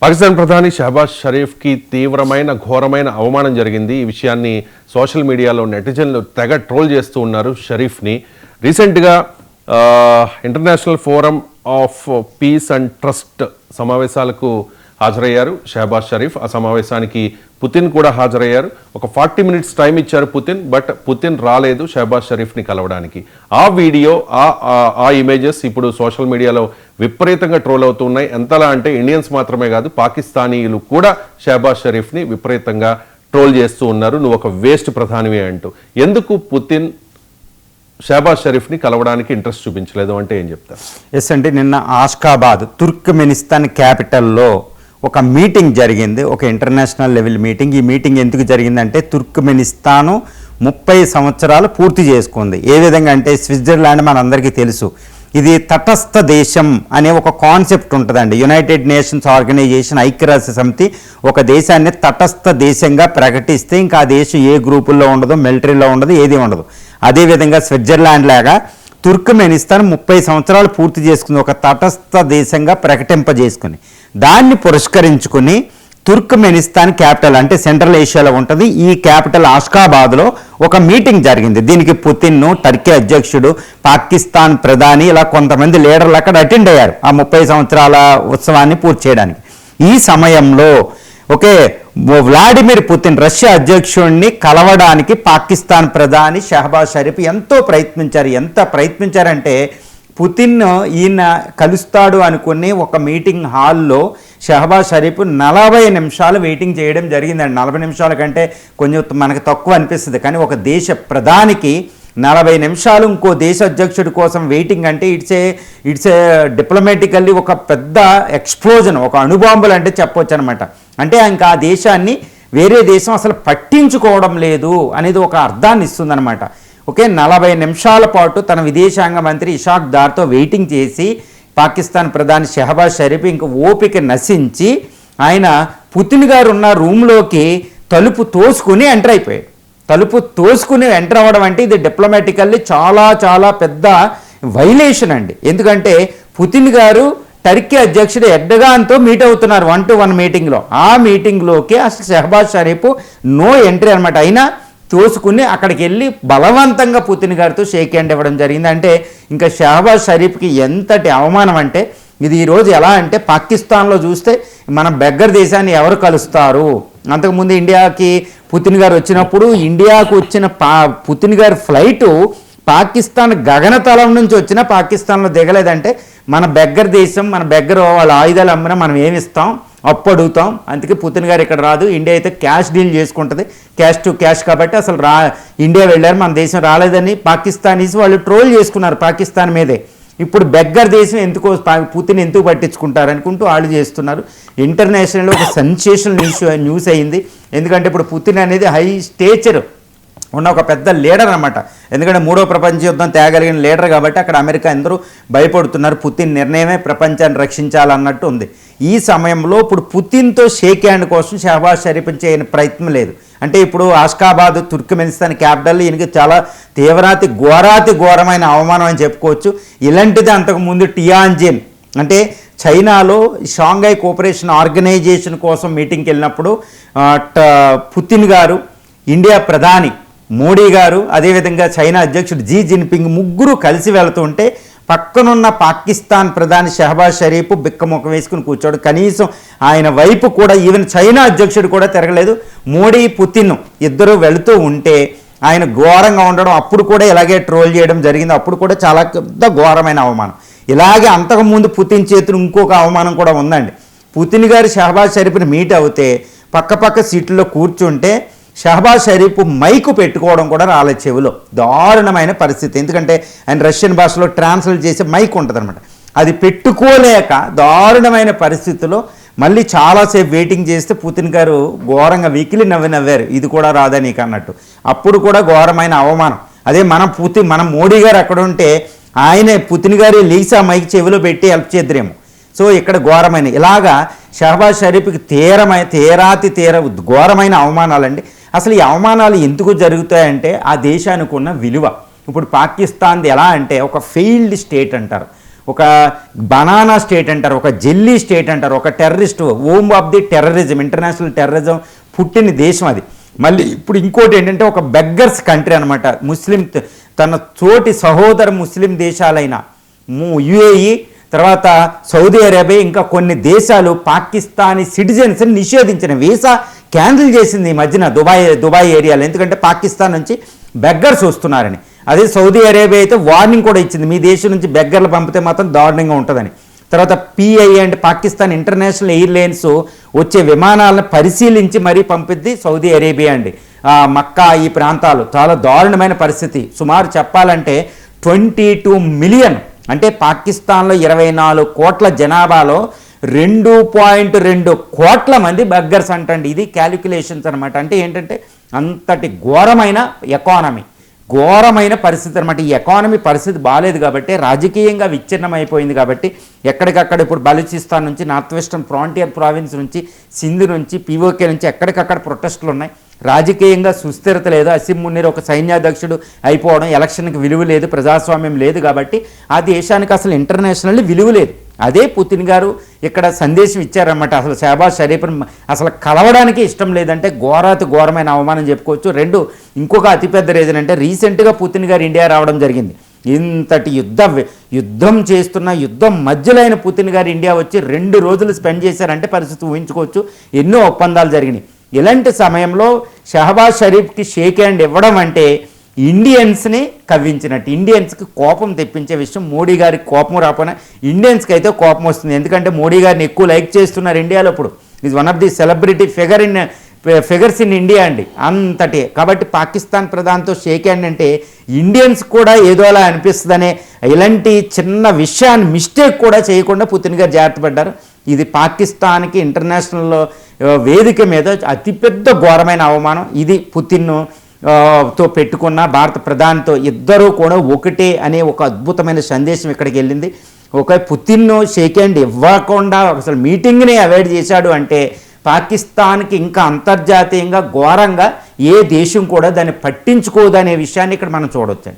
పాకిస్తాన్ ప్రధాని షహబాజ్ షరీఫ్కి తీవ్రమైన ఘోరమైన అవమానం జరిగింది. ఈ విషయాన్ని సోషల్ మీడియాలో నెటిజన్లు తెగ ట్రోల్ చేస్తూ ఉన్నారు షరీఫ్ని. రీసెంట్గా international forum of piece and trust సమావేశాలకు హాజరయ్యారు షహబాజ్ షరీఫ్. ఆ సమావేశానికి పుతిన్ కూడా హాజరయ్యారు. ఒక 40 minutes టైం ఇచ్చారు పుతిన్, బట్ పుతిన్ రాలేదు షహబాజ్ షరీఫ్ని కలవడానికి. ఆ వీడియో ఆ ఇమేజెస్ ఇప్పుడు సోషల్ మీడియాలో విపరీతంగా ట్రోల్ అవుతున్నాయి. ఎంతలా అంటే ఇండియన్స్ మాత్రమే కాదు, పాకిస్తానీయులు కూడా షహబాజ్ షరీఫ్ని విపరీతంగా ట్రోల్ చేస్తూ ఉన్నారు. నువ్వు ఒక వేస్ట్ ప్రధానివే అంటూ. ఎందుకు పుతిన్ షహబాజ్ షరీఫ్ని కలవడానికి ఇంట్రెస్ట్ చూపించలేదు అంటే ఏం చెప్తారు? ఎస్ అండి, నిన్న ఆష్కాబాద్ తుర్క్మెనిస్తాన్ క్యాపిటల్లో ఒక మీటింగ్ జరిగింది, ఒక ఇంటర్నేషనల్ లెవెల్ మీటింగ్. ఈ మీటింగ్ ఎందుకు జరిగిందంటే తుర్క్మెనిస్తాను 30 సంవత్సరాలు పూర్తి చేసుకుంది. ఏ విధంగా అంటే స్విట్జర్లాండ్ మనందరికీ తెలుసు, ఇది తటస్థ దేశం అనే ఒక కాన్సెప్ట్ ఉంటుందండి. యునైటెడ్ నేషన్స్ ఆర్గనైజేషన్, ఐక్యరాజ్య సమితి ఒక దేశాన్ని తటస్థ దేశంగా ప్రకటిస్తే ఇంకా ఆ దేశం ఏ గ్రూపుల్లో ఉండదు, మిలిటరీలో ఉండదు, ఏది ఉండదు. అదేవిధంగా స్విట్జర్లాండ్ లాగా తుర్క్మెనిస్తాన్ 30 సంవత్సరాలు పూర్తి చేసుకుంది, ఒక తటస్థ దేశంగా ప్రకటింపజేసుకుని. దాన్ని పురస్కరించుకుని తుర్క్మెనిస్తాన్ క్యాపిటల్ అంటే సెంట్రల్ ఏషియాలో ఉంటుంది, ఈ క్యాపిటల్ ఆష్కాబాద్లో ఒక మీటింగ్ జరిగింది. దీనికి పుతిన్, టర్కీ అధ్యక్షుడు, పాకిస్తాన్ ప్రధాని, ఇలా కొంతమంది లీడర్లు అక్కడ అటెండ్ అయ్యారు ఆ 30 సంవత్సరాల ఉత్సవాన్ని పూర్తి చేయడానికి. ఈ సమయంలో వ్లాడిమిర్ పుతిన్ రష్యా అధ్యక్షుడిని కలవడానికి పాకిస్తాన్ ప్రధాని షహబాజ్ షరీఫ్ ఎంతో ప్రయత్నించారు. ఎంత ప్రయత్నించారంటే పుతిన్ ఈయన కలుస్తాడు అనుకుని ఒక మీటింగ్ హాల్లో షహబాజ్ షరీఫ్ 40 నిమిషాలు వెయిటింగ్ చేయడం జరిగిందండి. 40 నిమిషాల కంటే కొంచెం మనకు తక్కువ అనిపిస్తుంది, కానీ ఒక దేశ ప్రధానికి 40 నిమిషాలు ఇంకో దేశ అధ్యక్షుడి కోసం వెయిటింగ్ అంటే ఇట్స్ ఏ డిప్లొమాటికల్లీ ఒక పెద్ద ఎక్స్ప్లోజన్, ఒక అణుబాంబులు అంటే చెప్పవచ్చు అనమాట. అంటే ఇంకా ఆ దేశాన్ని వేరే దేశం అసలు పట్టించుకోవడం లేదు అనేది ఒక అర్థాన్ని ఇస్తుందన్నమాట. 40 నిమిషాల పాటు తన విదేశాంగ మంత్రి ఇషాక్ దార్తో వెయిటింగ్ చేసి పాకిస్తాన్ ప్రధాని షహబాజ్ షరీఫ్ ఇంక ఓపిక నశించి ఆయన పుతిన్ గారు ఉన్న రూమ్లోకి తలుపు తోసుకుని ఎంటర్ అయిపోయాడు. తలుపు తోసుకుని ఎంటర్ అవ్వడం అంటే ఇది డిప్లొమాటికల్లీ చాలా చాలా పెద్ద వైలేషన్ అండి. ఎందుకంటే పుతిన్ గారు టర్కీ అధ్యక్షుడు ఎర్డగాన్తో మీట్ అవుతున్నారు 1-to-1 మీటింగ్లో. ఆ మీటింగ్లోకి అసలు షహబాజ్ షరీఫ్ నో ఎంట్రీ అనమాట. అయినా తోసుకుని అక్కడికి వెళ్ళి బలవంతంగా పుతిన్ గారితో షేక్ హ్యాండ్ ఇవ్వడం జరిగింది. అంటే ఇంకా షహబాజ్ షరీఫ్కి ఎంతటి అవమానం అంటే ఇది ఈరోజు ఎలా అంటే పాకిస్తాన్లో చూస్తే మన బెగ్గర్ దేశాన్ని ఎవరు కలుస్తారు? అంతకుముందు ఇండియాకి పుతిన్ గారు వచ్చినప్పుడు ఇండియాకు వచ్చిన పుతిన్ గారి ఫ్లైటు పాకిస్తాన్ గగనతలం నుంచి వచ్చినా పాకిస్తాన్లో దిగలేదంటే మన బెగ్గర్ దేశం, మన బెగ్గర వాళ్ళ ఆయుధాలు అమ్మినా మనం ఏమిస్తాం, అప్పు అడుగుతాం. అందుకే పుతిన్ గారు ఇక్కడ రాదు. ఇండియా అయితే క్యాష్ డీల్ చేసుకుంటుంది, క్యాష్ టు క్యాష్. కాబట్టి అసలు ఇండియా వెళ్ళారు, మన దేశం రాలేదని పాకిస్తానీస్ వాళ్ళు ట్రోల్ చేసుకున్నారు పాకిస్తాన్ మీదే. ఇప్పుడు బెగ్గర్ దేశం పుతిన్ ఎందుకు పట్టించుకుంటారు అనుకుంటూ వాళ్ళు చేస్తున్నారు. ఇంటర్నేషనల్లో ఒక సెన్సేషనల్ న్యూస్ అయింది. ఎందుకంటే ఇప్పుడు పుతిన్ అనేది హై స్టేచర్ ఉన్న ఒక పెద్ద లీడర్ అనమాట. ఎందుకంటే 3వ ప్రపంచ యుద్ధం తేగలిగిన లీడర్ కాబట్టి అక్కడ అమెరికా అందరూ భయపడుతున్నారు. పుతిన్ నిర్ణయమే ప్రపంచాన్ని రక్షించాలన్నట్టు ఉంది. ఈ సమయంలో ఇప్పుడు పుతిన్తో షేక్ హ్యాండ్ కోసం షహబాజ్ షరీఫ్ చేయని ప్రయత్నం లేదు. అంటే ఇప్పుడు ఆష్కాబాద్ తుర్క్మెనిస్తాన్ క్యాపిటల్ ఈయనకి చాలా ఘోరమైన అవమానం అని చెప్పుకోవచ్చు. ఇలాంటిది అంతకుముందు టియాన్జిన్ అంటే చైనాలో షాంఘై కోఆపరేషన్ ఆర్గనైజేషన్ కోసం మీటింగ్కి వెళ్ళినప్పుడు పుతిన్ గారు, ఇండియా ప్రధాని మోడీ గారు, అదేవిధంగా చైనా అధ్యక్షుడు జీ జిన్పింగ్ ముగ్గురు కలిసి వెళుతుంటే పక్కనున్న పాకిస్తాన్ ప్రధాని షహబాజ్ షరీఫ్ బిక్కముఖం వేసుకుని కూర్చోడు. కనీసం ఆయన వైపు కూడా ఈవెన్ చైనా అధ్యక్షుడు కూడా తిరగలేదు. మోడీ పుతిన్ ఇద్దరు వెళుతూ ఉంటే ఆయన ఘోరంగా ఉండడం, అప్పుడు కూడా ఇలాగే ట్రోల్ చేయడం జరిగింది. అప్పుడు కూడా చాలా పెద్ద ఘోరమైన అవమానం. ఇలాగే అంతకుముందు పుతిన్ చేతులు ఇంకొక అవమానం కూడా ఉందండి. పుతిన్ గారు షహబాజ్ షరీఫ్ని మీట్ అవుతే పక్క సీట్లలో కూర్చుంటే షహబాజ్ షరీఫ్ మైకు పెట్టుకోవడం కూడా రాలేదు చెవిలో. దారుణమైన పరిస్థితి. ఎందుకంటే ఆయన రష్యన్ భాషలో ట్రాన్స్లేట్ చేసే మైక్ ఉంటుంది అనమాట. అది పెట్టుకోలేక దారుణమైన పరిస్థితిలో మళ్ళీ చాలాసేపు వెయిటింగ్ చేస్తే పుతిన్ గారు ఘోరంగా వెకిలి నవ్వారు, ఇది కూడా రాదా నీకు అన్నట్టు. అప్పుడు కూడా ఘోరమైన అవమానం. అదే మనం మోడీ గారు అక్కడ ఉంటే ఆయనే పుతిన్ గారి లీసా మైక్ చెవిలో పెట్టి హెల్ప్ చేద్దరేమో. సో ఇక్కడ ఘోరమైన ఇలాగా షహబాజ్ షరీఫ్కి ఘోరమైన అవమానాలండి. అసలు ఈ అవమానాలు ఎందుకు జరుగుతాయంటే ఆ దేశానికి ఉన్న విలువ. ఇప్పుడు పాకిస్తాన్ది ఎలా అంటే ఒక ఫెయిల్డ్ స్టేట్ అంటారు. ఒక బనానా స్టేట్ అంటారు, ఒక జెల్లీ స్టేట్ అంటారు, ఒక terrorist home of the terrorism, international terrorism పుట్టిన దేశం అది. మళ్ళీ ఇప్పుడు ఇంకోటి ఏంటంటే ఒక బెగ్గర్స్ కంట్రీ అనమాట. ముస్లిం తన తోటి సహోదర ముస్లిం దేశాలైన యుఏఈ, తర్వాత సౌదీ అరేబియా, ఇంకా కొన్ని దేశాలు పాకిస్తానీ సిటిజన్స్ని నిషేధించిన, వీసా క్యాన్సిల్ చేసింది ఈ మధ్యన దుబాయ్ ఏరియాలో, ఎందుకంటే పాకిస్తాన్ నుంచి బెగ్గర్స్ వస్తున్నారని. అదే సౌదీ అరేబియా అయితే వార్నింగ్ కూడా ఇచ్చింది, మీ దేశం నుంచి బెగ్గర్లు పంపితే మాత్రం దారుణంగా ఉంటుందని. తర్వాత పిఐఏ అంటే పాకిస్తాన్ ఇంటర్నేషనల్ ఎయిర్లైన్స్ వచ్చే విమానాలను పరిశీలించి మరీ పంపిద్ది సౌదీ అరేబియా అండి. మక్కా ఈ ప్రాంతాలు చాలా దారుణమైన పరిస్థితి. సుమారు చెప్పాలంటే 22 మిలియన్, అంటే పాకిస్తాన్లో 24 కోట్ల జనాభాలో 2.2 కోట్ల మంది బెగ్గర్స్ అంటండి. ఇది క్యాలిక్యులేషన్స్ అనమాట. అంటే ఏంటంటే అంతటి ఘోరమైన ఎకానమీ, ఘోరమైన పరిస్థితి అనమాట. ఈ ఎకానమీ పరిస్థితి బాగాలేదు కాబట్టి, రాజకీయంగా విచ్ఛిన్నం అయిపోయింది కాబట్టి, ఎక్కడికక్కడ ఇప్పుడు బలూచిస్తాన్ నుంచి, నార్త్ వెస్టర్న్ ఫ్రాంటియర్ ప్రావిన్స్ నుంచి, సింధు నుంచి, పీఓకే నుంచి ఎక్కడికక్కడ ప్రొటెస్టులు ఉన్నాయి. రాజకీయంగా సుస్థిరత లేదు. అసీం మున్నీర్ ఒక సైన్యాధ్యక్షుడు అయిపోవడం, ఎలక్షన్కి విలువ లేదు, ప్రజాస్వామ్యం లేదు కాబట్టి ఆ దేశానికి అసలు ఇంటర్నేషనల్లీ విలువ లేదు. అదే పుతిన్ గారు ఇక్కడ సందేశం ఇచ్చారన్నమాట. అసలు షహబాజ్ షరీఫ్ని అసలు కలవడానికి ఇష్టం లేదంటే ఘోరమైన అవమానం చెప్పుకోవచ్చు. రెండు, ఇంకొక అతిపెద్ద రీజన్ అంటే రీసెంట్గా పుతిన్ గారు ఇండియా రావడం జరిగింది. ఇంతటి యుద్ధం చేస్తున్న యుద్ధం మధ్యలో అయిన పుతిన్ గారు ఇండియా వచ్చి 2 రోజులు స్పెండ్ చేశారంటే పరిస్థితి ఊహించుకోవచ్చు. ఎన్నో ఒప్పందాలు జరిగినాయి. ఇలాంటి సమయంలో షహబాజ్ షరీఫ్కి షేక్ హ్యాండ్ ఇవ్వడం అంటే ఇండియన్స్ని కవ్వించినట్టు, ఇండియన్స్కి కోపం తెప్పించే విషయం. మోడీ గారికి కోపం రాకపోయినా ఇండియన్స్కి అయితే కోపం వస్తుంది. ఎందుకంటే మోడీ గారిని ఎక్కువ లైక్ చేస్తున్నారు ఇండియాలో. ఇప్పుడు is one of the celebrity figures in India అండి అంతటి. కాబట్టి పాకిస్తాన్ ప్రధానితో షేక్ హ్యాండ్ అంటే ఇండియన్స్ కూడా ఏదోలా అనిపిస్తుందనే ఇలాంటి చిన్న విషయాన్ని మిస్టేక్ కూడా చేయకుండా పుతిన్ గారు జాగ్రత్త పడ్డారు. ఇది పాకిస్తాన్కి ఇంటర్నేషనల్ వేదిక మీద అతిపెద్ద ఘోరమైన అవమానం. ఇది పుతిన్ తో పెట్టుకున్న భారత ప్రధానితో ఇద్దరూ కూడా ఒకటే అనే ఒక అద్భుతమైన సందేశం ఇక్కడికి వెళ్ళింది. ఒక పుతిన్ షేక్ హ్యాండ్ ఇవ్వకుండా అసలు మీటింగ్ని అవాయిడ్ చేశాడు అంటే పాకిస్తాన్కి ఇంకా అంతర్జాతీయంగా ఘోరంగా ఏ దేశం కూడా దాన్ని పట్టించుకోదనే విషయాన్ని ఇక్కడ మనం చూడొచ్చండి.